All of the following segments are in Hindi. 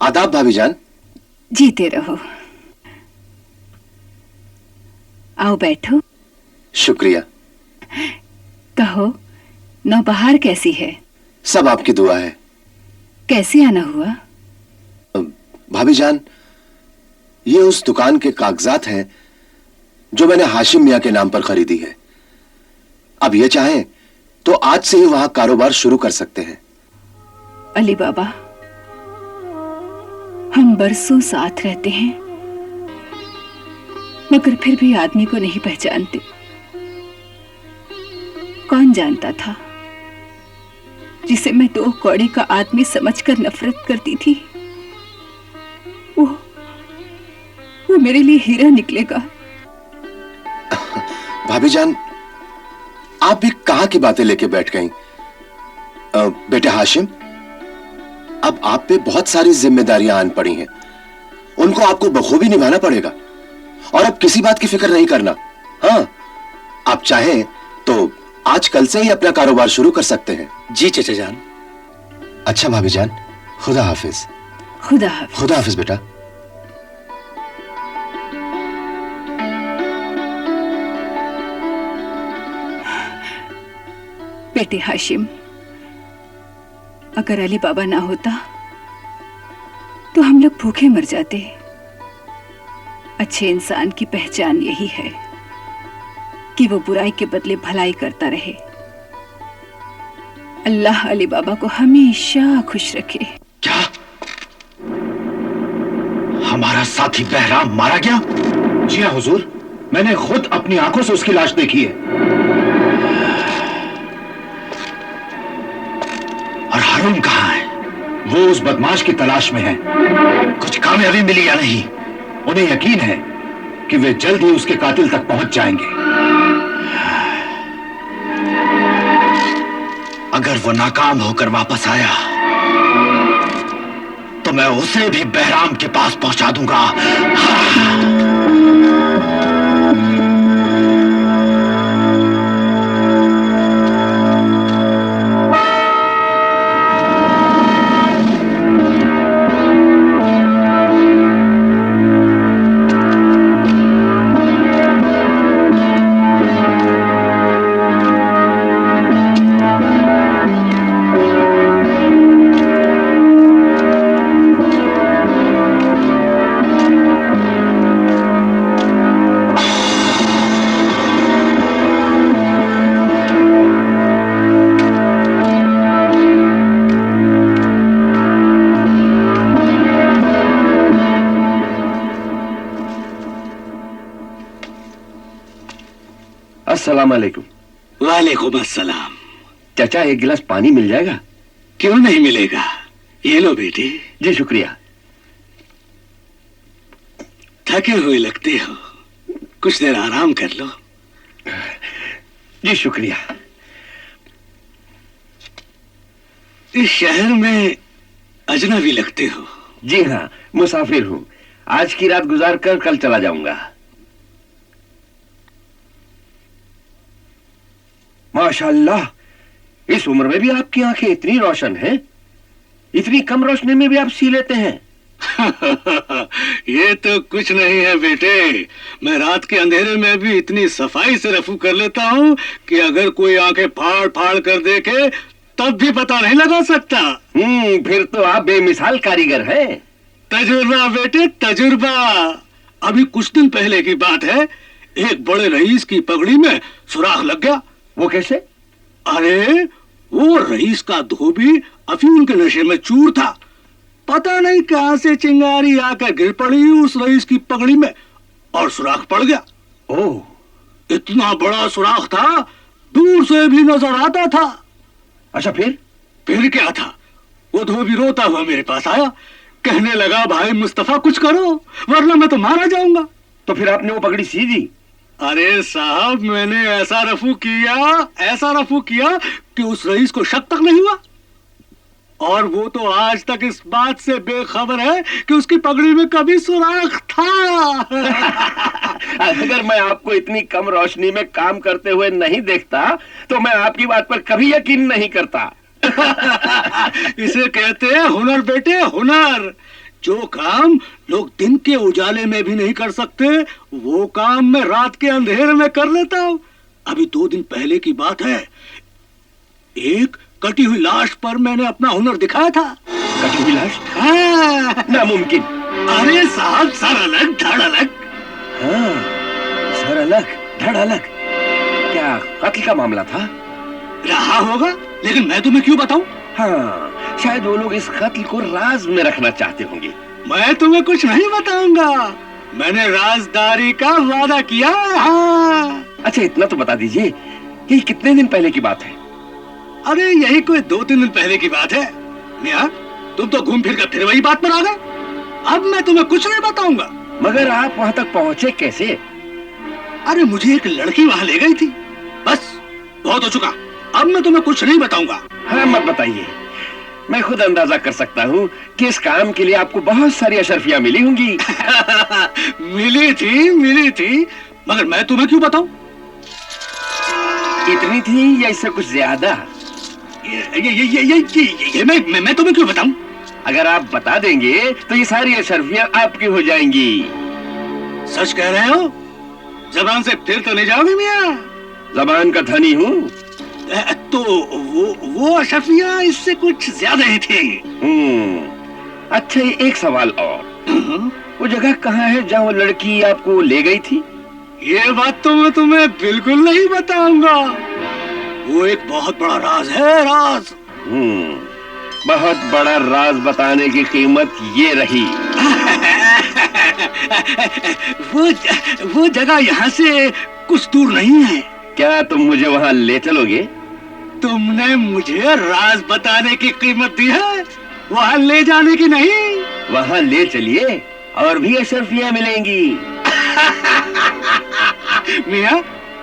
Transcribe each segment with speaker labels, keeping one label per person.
Speaker 1: आदाब भाभी जान।
Speaker 2: जीते रहो। आओ बैठो।
Speaker 1: शुक्रिया।
Speaker 2: कहो, नौबहार कैसी है?
Speaker 1: सब आपकी दुआ है।
Speaker 2: कैसे आना हुआ?
Speaker 1: भाभी जान, ये उस दुकान के कागजात हैं जो मैंने हाशिम मियां के नाम पर खरीदी है। अब ये चाहें तो आज से ही वहां कारोबार शुरू कर सकते हैं।
Speaker 2: अली बाबा, हम बरसों साथ रहते हैं, मगर फिर भी आदमी को नहीं पहचानते। कौन जानता था जिसे मैं 2 कौड़ी का आदमी समझकर नफरत करती थी, वो मेरे लिए हीरा निकलेगा।
Speaker 1: भाभी जान, आप भी कहां की बातें लेके बैठ गईं? बेटे हाशिम, अब आप पे बहुत सारी जिम्मेदारियां आन पड़ी हैं। उनको आपको बखूबी निभाना पड़ेगा और अब किसी बात की फिक्र नहीं करना। हाँ, आप चाहें तो आज कल से ही अपना कारोबार शुरू कर सकते हैं।
Speaker 3: जी चचा जान।
Speaker 1: अच्छा भाभी जान, खुदा हाफिज।
Speaker 2: खुदा हाफिज।
Speaker 1: खुदा हाफिज बेटा।
Speaker 2: बेटे हाशिम, अगर अली बाबा ना होता तो हम लोग भूखे मर जाते। अच्छे इंसान की पहचान यही है कि वो बुराई के बदले भलाई करता रहे। अल्लाह अली बाबा को हमेशा खुश रखे।
Speaker 3: क्या हमारा साथी बहराम मारा गया? जी हाँ हुजूर, मैंने खुद अपनी आंखों से उसकी लाश देखी है। और हारून कहाँ है? वो उस बदमाश की तलाश में है। कुछ कामयाबी मिली या नहीं? उन्हें यकीन है कि वे जल्द ही उसके कातिल तक पहुंच जाएंगे। अगर वो नाकाम होकर वापस आया तो मैं उसे भी बहराम के पास पहुंचा दूंगा।
Speaker 4: अस्सलाम वालेकुम।
Speaker 5: वालेकुम अस्सलाम।
Speaker 4: चाचा, एक गिलास पानी मिल जाएगा?
Speaker 5: क्यों नहीं मिलेगा, ये लो बेटी।
Speaker 4: जी शुक्रिया।
Speaker 5: थके हुए लगते हो, कुछ देर आराम कर लो।
Speaker 4: जी शुक्रिया।
Speaker 5: इस शहर में अजनबी लगते हो।
Speaker 4: जी हाँ, मुसाफिर हूँ। आज की रात गुजार कर कल चला जाऊंगा। माशाअल्लाह, इस उम्र में भी आपकी आंखें इतनी रोशन हैं? इतनी कम रोशनी में भी आप सी लेते हैं?
Speaker 5: ये तो कुछ नहीं है बेटे, मैं रात के अंधेरे में भी इतनी सफाई से रफू कर लेता हूँ कि अगर कोई आंखें फाड़ फाड़ कर देखे तब भी पता नहीं लगा सकता।
Speaker 4: फिर तो आप बेमिसाल कारीगर हैं।
Speaker 5: तजुर्बा बेटे, तजुर्बा। अभी कुछ दिन पहले की बात है, एक बड़े रईस की पगड़ी में सुराख लग गया।
Speaker 4: वो कैसे?
Speaker 5: अरे, वो रईस का धोबी अफीम के नशे में चूर था। पता नहीं कहां से चिंगारी आकर गिर पड़ी उस रईस की पगड़ी में और सुराख पड़ गया।
Speaker 4: ओह,
Speaker 5: इतना बड़ा सुराख था, दूर से भी नजर आता था।
Speaker 4: अच्छा फिर?
Speaker 5: फिर क्या था, वो धोबी रोता हुआ मेरे पास आया, कहने लगा, भाई मुस्तफा कुछ करो वरना मैं तो मारा जाऊंगा।
Speaker 4: तो फिर आपने वो पगड़ी सी दी?
Speaker 5: अरे साहब, मैंने ऐसा रफू किया कि उस रईस को शक तक नहीं हुआ। और वो तो आज तक इस बात से बेखबर है कि उसकी पगड़ी में कभी सुराख था।
Speaker 4: अगर मैं आपको इतनी कम रोशनी में काम करते हुए नहीं देखता तो मैं आपकी बात पर कभी यकीन नहीं करता।
Speaker 5: इसे कहते हैं हुनर बेटे, हुनर। जो काम लोग दिन के उजाले में भी नहीं कर सकते, वो काम मैं रात के अंधेरे में कर लेता हूं। अभी 2 दिन पहले की बात है, एक कटी हुई लाश पर मैंने अपना हुनर दिखाया था।
Speaker 4: कटी हुई लाश?
Speaker 5: हाँ।
Speaker 4: नामुमकिन।
Speaker 5: अरे साहब, सर अलग धड़ अलग।
Speaker 4: हाँ, सर अलग धड़ अलग। क्या कत्ल का मामला था?
Speaker 5: रहा होगा, लेकिन मैं तुम्हें क्यों बताऊं?
Speaker 4: हाँ, शायद वो लोग इस कत्ल को राज में रखना चाहते होंगे।
Speaker 5: मैं तुम्हें कुछ नहीं बताऊंगा, मैंने राजदारी का वादा किया। हाँ।
Speaker 4: अच्छा, इतना तो बता दीजिए, ये कितने दिन पहले की बात है?
Speaker 5: अरे यही कोई 2-3 दिन पहले की बात है। मियां, तुम तो घूम फिर कर फिर वही बात पर आ गए। अब मैं तुम्हें कुछ नहीं बताऊंगा।
Speaker 4: मगर आप वहां तक पहुंचे कैसे?
Speaker 5: अरे मुझे एक लड़की वहां ले गई थी। बस, बहुत हो चुका, अब मैं तुम्हें कुछ नहीं बताऊंगा।
Speaker 4: हाँ, मत बताइए। मैं खुद अंदाजा कर सकता हूँ कि इस काम के लिए आपको बहुत सारी अशर्फियां मिली होंगी।
Speaker 5: मिली थी, मगर मैं तुम्हें क्यों बताऊं?
Speaker 4: इतनी थी या इससे कुछ ज्यादा?
Speaker 5: ये मैं तुम्हें क्यों बताऊं?
Speaker 4: अगर आप बता देंगे तो ये सारी अशर्फियां आपकी हो जाएंगी।
Speaker 5: सच कह रहे हो? जबान से फिर तो नहीं जाओगे मियां?
Speaker 4: जबान का धनी हूँ।
Speaker 5: तो वो अशर्फियां इससे कुछ ज्यादा ही थी।
Speaker 4: अच्छा, ये एक सवाल और। वो जगह कहाँ है जहाँ वो लड़की आपको ले गई थी?
Speaker 5: ये बात तो मैं तुम्हें बिल्कुल नहीं बताऊंगा। वो एक बहुत बड़ा राज है, राज।
Speaker 4: बहुत बड़ा राज बताने की कीमत ये रही।
Speaker 5: वो जगह यहाँ से कुछ दूर नहीं है।
Speaker 4: क्या तुम मुझे वहाँ ले चलोगे?
Speaker 5: तुमने मुझे राज बताने की कीमत दी है, वहाँ ले जाने की नहीं।
Speaker 4: वहाँ ले चलिए, और भी अशर्फियां मिलेंगी।
Speaker 5: मियां,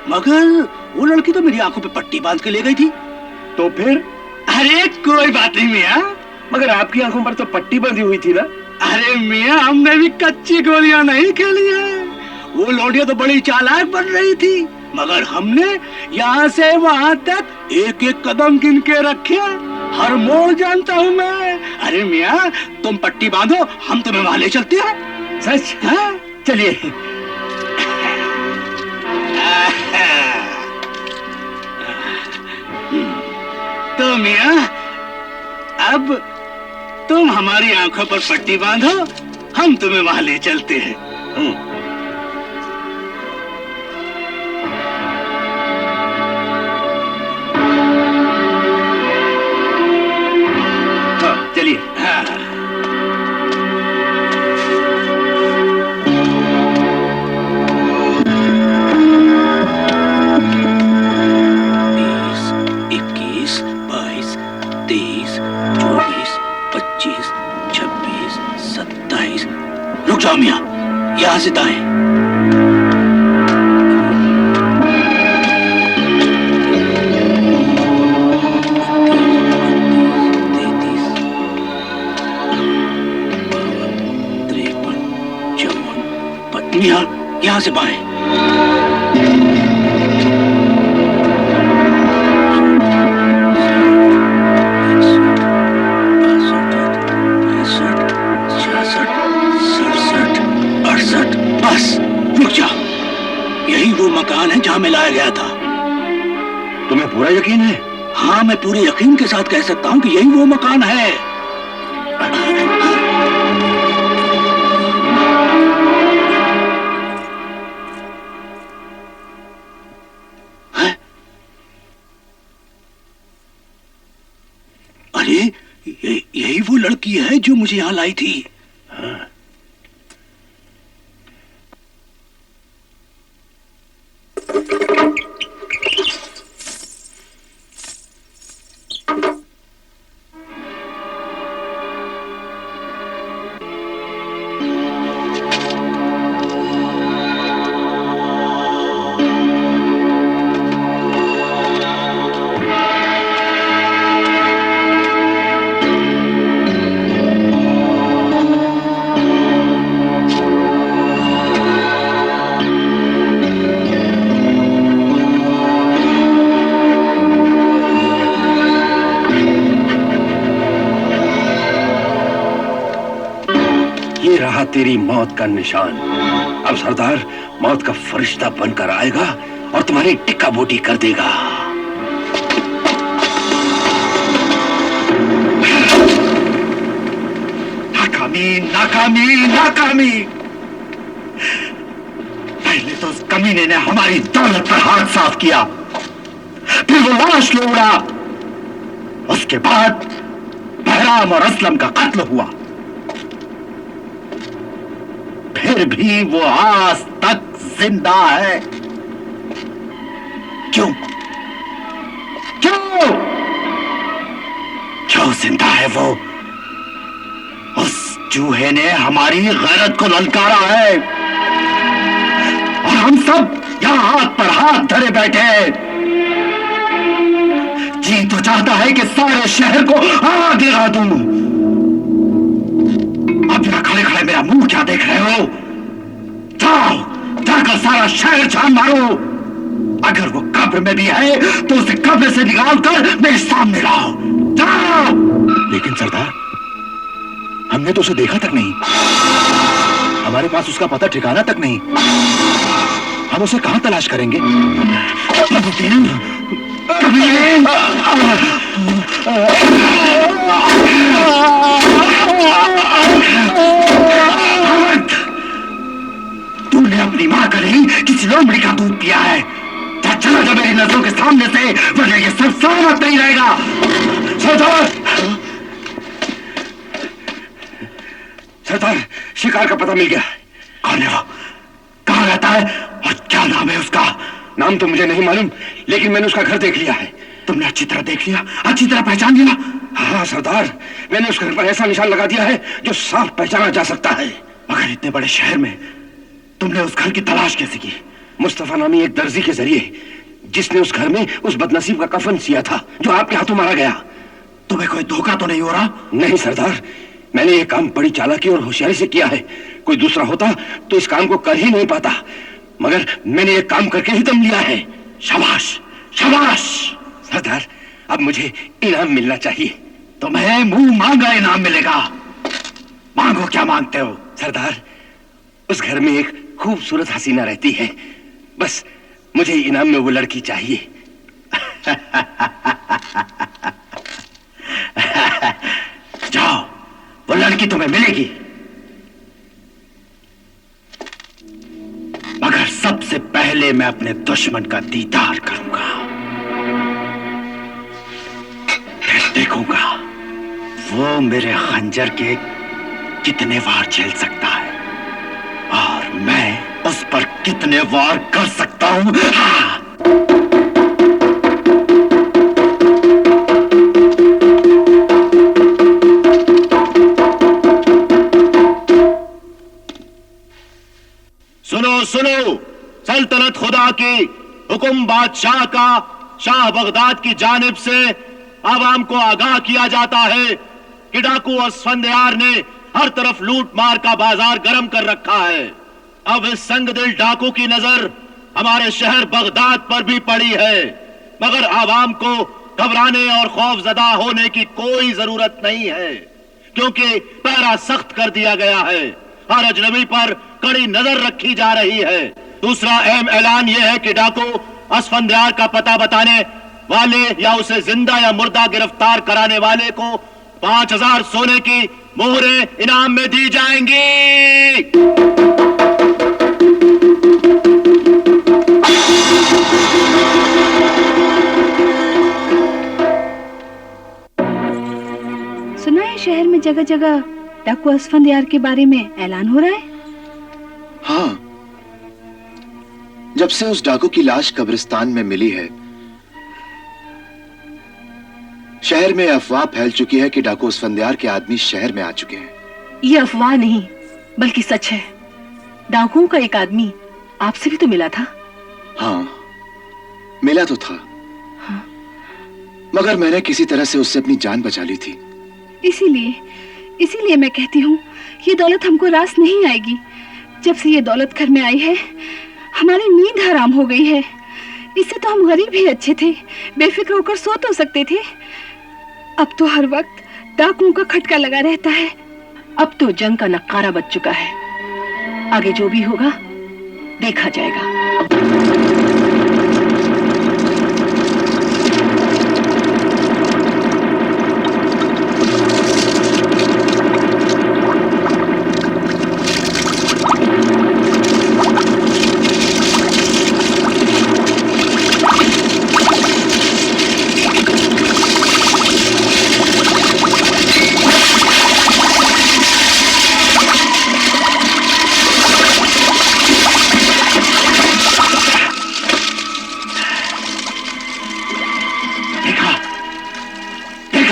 Speaker 5: मगर वो लड़की तो मेरी आंखों पे पट्टी बांध के ले गई थी।
Speaker 4: तो फिर?
Speaker 5: अरे कोई बात नहीं मियां।
Speaker 4: मगर आपकी आंखों पर तो पट्टी बंधी हुई थी ना?
Speaker 5: अरे मियां, हमने भी कच्ची गोलियां नहीं खेली है। वो लौंडिया तो बड़ी चालाक बन रही थी, मगर हमने यहाँ से वहाँ तक एक एक कदम गिन के रखे। हर मोड़ जानता हूँ मैं। अरे मियां, तुम पट्टी बांधो, हम तुम्हें वहाँ ले चलते हैं।
Speaker 4: सच?
Speaker 5: हाँ?
Speaker 4: चलिए।
Speaker 5: तो मियां, अब तुम हमारी आंखों पर पट्टी बांधो, हम तुम्हें वहां ले चलते हैं।
Speaker 4: हाँ, चलिए।
Speaker 5: हाँ। रुक जाओ मियां, यहां से दाएं। मियां, यहां से बाएं। यही वो मकान है जहां मैं लाया गया था।
Speaker 4: तुम्हें पूरा यकीन है?
Speaker 5: हाँ, मैं पूरे यकीन के साथ कह सकता हूँ कि यही वो मकान है। अरे यही वो लड़की है जो मुझे यहाँ लाई थी। हाँ।
Speaker 4: ये रहा तेरी मौत का निशान। अब सरदार मौत का फरिश्ता बनकर आएगा और तुम्हारी टिक्का बोटी कर देगा।
Speaker 3: नाकामी, नाकामी, नाकामी। पहले तो उस कमीने ने हमारी दौलत पर हाथ साफ किया, फिर वो लाश ले उड़ा, उसके बाद बहराम और असलम का कत्ल हुआ, फिर भी वो आज तक जिंदा है। क्यों? क्यों? क्यों जिंदा है वो? उस चूहे ने हमारी गैरत को ललकारा है और हम सब यहां हाथ पर हाथ धरे बैठे हैं। जी तो चाहता है कि सारे शहर को आग लगा दूं। अब जरा खड़े खड़े मेरा मुंह क्या देख रहे हो? जाओ, जाकर सारा शहर छान मारो। अगर वो कब्र में भी है तो उसे कब्र से निकालकर मेरे सामने लाओ। जाओ। लेकिन सरदार, हमने तो उसे देखा तक नहीं, हमारे पास उसका पता ठिकाना तक नहीं, हम उसे कहां तलाश करेंगे? तूने अपनी मां का नहीं किसी लोमड़ी का दूध पिया है। चला जा मेरी नजरों के सामने से, वरना ये सब सलामत नहीं रहेगा। सरदार,
Speaker 4: सरदार, शिकार का पता मिल गया।
Speaker 3: कौन है वो? कहां रहता है और क्या नाम है उसका?
Speaker 4: नाम तो मुझे नहीं मालूम, लेकिन मैंने उसका घर देख लिया है।
Speaker 3: तुमने अच्छी तरह देख लिया, अच्छी तरह पहचान लिया?
Speaker 4: हाँ सरदार, मैंने उस घर पर ऐसा निशान लगा दिया है जो साफ पहचाना जा सकता है।
Speaker 3: मगर इतने बड़े शहर में तुमने उस घर की तलाश कैसे की?
Speaker 4: मुस्तफा नामी एक दर्जी के जरिए, जिसने उस घर में उस बदनसीब का कफन सिया था जो आपके हाथों मारा गया।
Speaker 3: तुम्हें कोई धोखा तो नहीं हो रहा?
Speaker 4: नहीं सरदार, मैंने ये काम बड़ी चालाकी और होशियारी से किया है। कोई दूसरा होता तो इस काम को कर ही नहीं पाता, मगर मैंने ये काम करके ही दम लिया है।
Speaker 3: शाबाश, शाबाश।
Speaker 4: सरदार, अब मुझे इनाम मिलना चाहिए।
Speaker 3: तुम्हें मुंह मांगा इनाम मिलेगा। मांगो, क्या मांगते हो?
Speaker 4: सरदार, उस घर में एक खूबसूरत हसीना रहती है, बस मुझे इनाम में वो लड़की चाहिए।
Speaker 3: जाओ, वो लड़की तुम्हें मिलेगी, मगर सबसे पहले मैं अपने दुश्मन का दीदार करूंगा, फिर देखूंगा वो मेरे खंजर के कितने वार झेल सकता है और मैं उस पर कितने वार कर सकता हूं। हाँ।
Speaker 6: सुनो सुनो, सल्तनत खुदा की, हुक्म बादशाह का, शाह बगदाद की जानिब से आवाम को आगाह किया जाता है कि डाकू असफंदयार ने हर तरफ लूट मार का बाजार गर्म कर रखा है। अब इस संगदिल डाकू की नजर हमारे शहर बगदाद पर भी पड़ी है, मगर आवाम को घबराने और खौफजदा होने की कोई जरूरत नहीं है, क्योंकि पहरा सख्त कर दिया गया है। हर अजनबी पर कड़ी नजर रखी जा रही है। दूसरा अहम ऐलान यह है कि डाकू असफंदयार का पता बताने वाले या उसे जिंदा या मुर्दा गिरफ्तार कराने वाले को 5000 सोने की मोहरें इनाम में दी जाएंगी।
Speaker 2: सुना है शहर में जगह जगह डाकू असफंदयार के बारे में ऐलान हो रहा है।
Speaker 1: हाँ, जब से उस डाकू की लाश कब्रिस्तान में मिली है, शहर में अफवाह फैल चुकी है कि डाकू असफंदयार के आदमी शहर में आ चुके हैं।
Speaker 7: ये अफवाह नहीं बल्कि सच है। डाकुओं का एक आदमी आपसे भी तो मिला था।
Speaker 1: हाँ, मिला तो था।
Speaker 2: हाँ।
Speaker 1: मगर मैंने किसी तरह से उससे अपनी जान बचा ली थी।
Speaker 2: इसीलिए मैं कहती हूँ ये दौलत हमको रास नहीं आएगी। जब से ये दौलत घर में आई है, हमारी नींद हराम हो गई है। इससे तो हम गरीब ही अच्छे थे, बेफिक्र होकर सो तो सकते थे। अब तो हर वक्त डाकुओं का खटका लगा रहता है।
Speaker 7: अब तो जंग का नक्कारा बज चुका है। आगे जो भी होगा देखा जाएगा।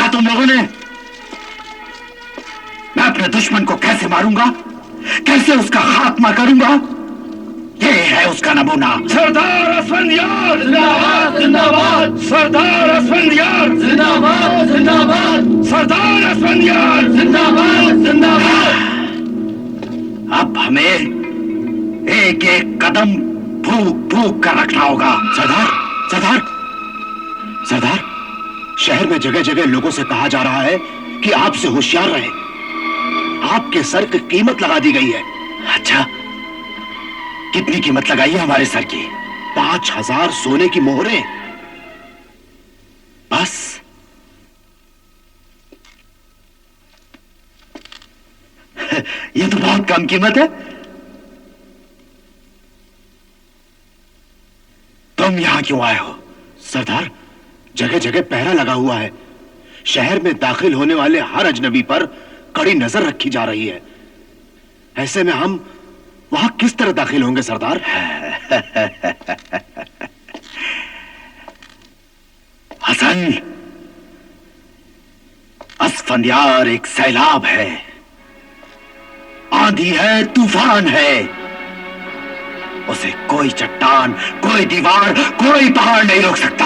Speaker 3: तुम लोगों ने मैं अपने दुश्मन को कैसे मारूंगा, कैसे उसका खात्मा करूंगा, ये है उसका नमूना।
Speaker 4: सरदार असफंदियार जिंदाबाद जिंदाबाद, सरदार असफंदियार जिंदाबाद जिंदाबाद, सरदार असफंदियार जिंदाबाद जिंदाबाद।
Speaker 3: अब हमें एक एक कदम फूक फूक कर रखना होगा।
Speaker 6: सरदार सरदार सरदार, शहर में जगह जगह लोगों से कहा जा रहा है कि आपसे होशियार रहे। आपके सर की कीमत लगा दी गई है।
Speaker 3: अच्छा, कितनी कीमत लगाई है हमारे सर की?
Speaker 6: 5000 सोने की मोहरें।
Speaker 3: बस? ये तो बहुत कम कीमत है। तुम यहां क्यों आए हो?
Speaker 6: सरदार, जगह जगह पहरा लगा हुआ है। शहर में दाखिल होने वाले हर अजनबी पर कड़ी नजर रखी जा रही है। ऐसे में हम वहां किस तरह दाखिल होंगे सरदार?
Speaker 3: हसन, असफंदियार एक सैलाब है, आंधी है, तूफान है। उसे कोई चट्टान, कोई दीवार, कोई पहाड़ नहीं रोक सकता।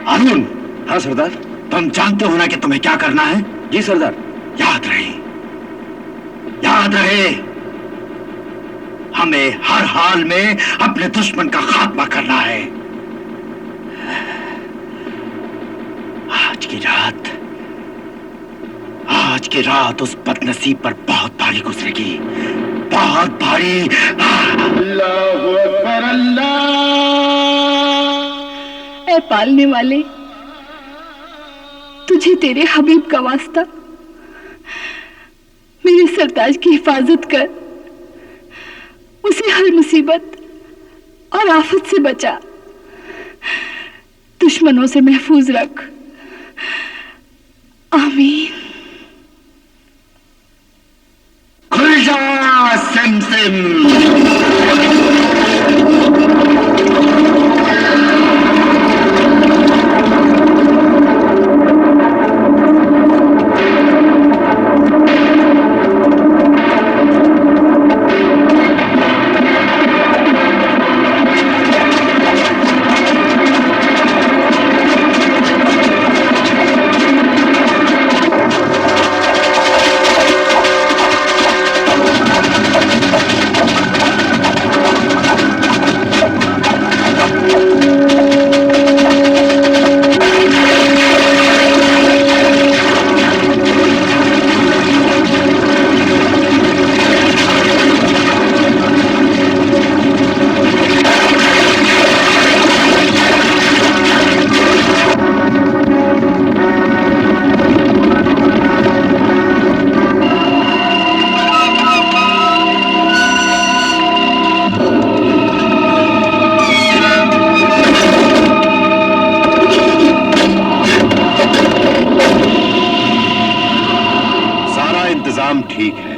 Speaker 3: हारून।
Speaker 4: हाँ सरदार।
Speaker 3: तुम जानते हो ना कि तुम्हें क्या करना है?
Speaker 4: जी सरदार।
Speaker 3: याद रहे, याद रहे, हमें हर हाल में अपने दुश्मन का खात्मा करना है। आज की रात उस बदनसीब पर बहुत भारी गुजरेगी, बहुत भारी।
Speaker 6: अल्लाहु अकबर अल्लाह।
Speaker 2: ऐ पालने वाले, तुझे तेरे हबीब का वास्ता, मेरे सरताज की हिफाजत कर, उसे हर मुसीबत और आफत से बचा, दुश्मनों से महफूज रख। आमीन।
Speaker 3: खुल जा सिमसिम।
Speaker 6: ठीक है,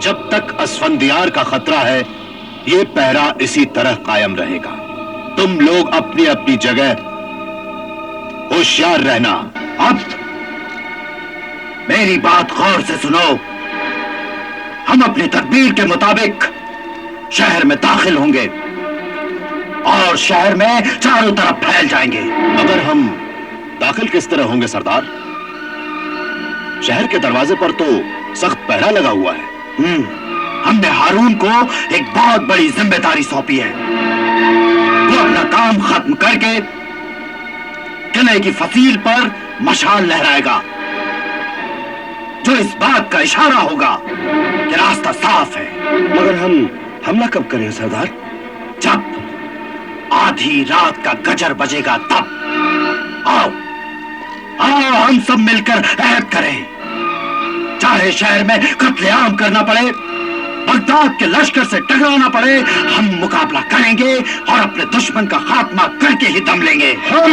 Speaker 6: जब तक असफंदियार का खतरा है, ये पहरा इसी तरह कायम रहेगा। तुम लोग अपनी अपनी जगह होशियार रहना।
Speaker 3: अब मेरी बात गौर से सुनो। हम अपनी तदबीर के मुताबिक शहर में दाखिल होंगे और शहर में चारों तरफ फैल जाएंगे।
Speaker 6: मगर हम दाखिल किस तरह होंगे सरदार? शहर के दरवाजे पर तो सख्त पहरा लगा हुआ है।
Speaker 3: हमने हारून को एक बहुत बड़ी जिम्मेदारी सौंपी है। वो अपना काम खत्म करके किले की फसील पर मशाल लहराएगा, जो इस बात का इशारा होगा कि रास्ता साफ है।
Speaker 4: मगर हम हमला कब करें सरदार?
Speaker 3: जब आधी रात का गजर बजेगा तब। आओ आओ, हम सब मिलकर ऐद करें, चाहे शहर में कत्लेआम करना पड़े, बगदाद के लश्कर से टकराना पड़े, हम मुकाबला करेंगे और अपने दुश्मन का खात्मा करके ही दम लेंगे। हम